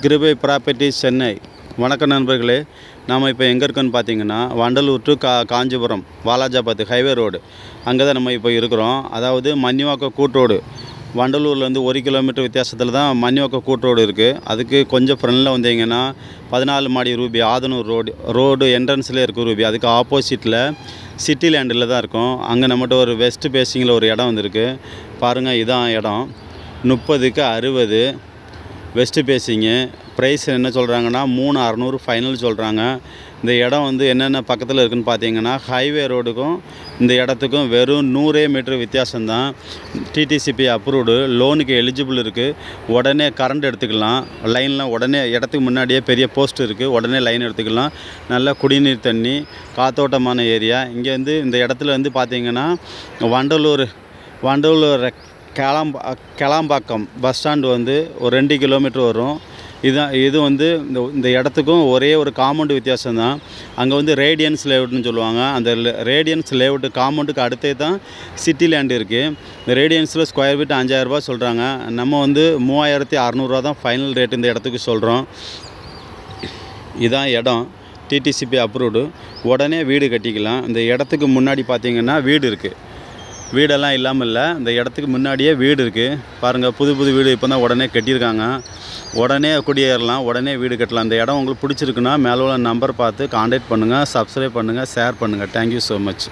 கிருபை ப்ராப்பர்ட்டிஸ் சென்னை. வணக்கம் நண்பர்களே. நாம் இப்போ எங்கே இருக்கோன்னு பார்த்தீங்கன்னா Vandalur to Kanchipuram Walajabad highway road அங்கே தான் நம்ம இப்போ இருக்கிறோம். அதாவது மன்னிவாக்கம் கூட்ரோடு வண்டலூர்லேருந்து 1 கிலோமீட்டர் வித்தியாசத்தில் தான் மன்னிவாக்கம் கூட்ரோடு இருக்குது. அதுக்கு கொஞ்சம் ஃப்ரெண்டில் வந்தீங்கன்னா 14 மாடி ரூபி ஆதனூர் ரோடு என்ட்ரன்ஸ்லேயே இருக்குது ரூபி. அதுக்கு ஆப்போசிட்டில் சிட்டி லேண்டில் தான் இருக்கும். அங்கே நம்மகிட்ட ஒரு வெஸ்ட் பேசிங்கில் ஒரு இடம் வந்திருக்கு பாருங்கள். இதான் இடம் 30க்கு 60 வெஸ்ட்டு பேசிங்கு. ப்ரைஸ் என்ன சொல்கிறாங்கன்னா 3600 ஃபைனல் சொல்கிறாங்க. இந்த இடம் வந்து என்னென்ன பக்கத்தில் இருக்குதுன்னு பார்த்தீங்கன்னா ஹைவே ரோடுக்கும் இந்த இடத்துக்கும் வெறும் 100 மீட்டர் வித்தியாசம்தான். டிடிசிபி அப்ரூவ்டு, லோனுக்கு எலிஜிபிள் இருக்குது. உடனே கரண்ட் எடுத்துக்கலாம். லைன்லாம் உடனே இடத்துக்கு முன்னாடியே பெரிய போஸ்ட் இருக்குது, உடனே லைன் எடுத்துக்கலாம். நல்ல குடிநீர் தண்ணி, காத்தோட்டமான ஏரியா. இங்கேருந்து இந்த இடத்துல வந்து பார்த்திங்கன்னா வண்டலூர் கேளாம்பாக்கம் பஸ் ஸ்டாண்டு வந்து ஒரு 2 கிலோமீட்டர் வரும். இது வந்து இந்த இடத்துக்கும் ஒரே ஒரு காம்பவுண்டு வித்தியாசம் தான். அங்கே வந்து ரேடியன்ஸ் லேஅவுட்னு சொல்லுவாங்க. அந்த ரேடியன்ஸ் லேஅவுட்டு காம்பவுண்டுக்கு அடுத்தே தான் சிட்டி லேண்ட் இருக்குது. இந்த ரேடியன்ஸில் ஸ்கொயர் ஃபீட் 5000 ரூபா சொல்கிறாங்க. நம்ம வந்து 3600 தான் ஃபைனல் ரேட் இந்த இடத்துக்கு சொல்கிறோம். இதான் இடம், டிடிசிபி அப்ரூவ்டு. உடனே வீடு கட்டிக்கலாம். இந்த இடத்துக்கு முன்னாடி பார்த்திங்கன்னா வீடு இருக்குது. வீடெல்லாம் இல்லாமல் இல்லை, இந்த இடத்துக்கு முன்னாடியே வீடு இருக்குது பாருங்கள். புது வீடு இப்போ தான் உடனே கட்டியிருக்காங்க. உடனே குடியேறலாம், உடனே வீடு கட்டலாம். இந்த இடம் உங்களுக்கு பிடிச்சிருக்குன்னா மேலே உள்ள நம்பர் பார்த்து கான்டாக்ட் பண்ணுங்கள், சப்ஸ்கிரைப் பண்ணுங்கள், ஷேர் பண்ணுங்கள். Thank you so much.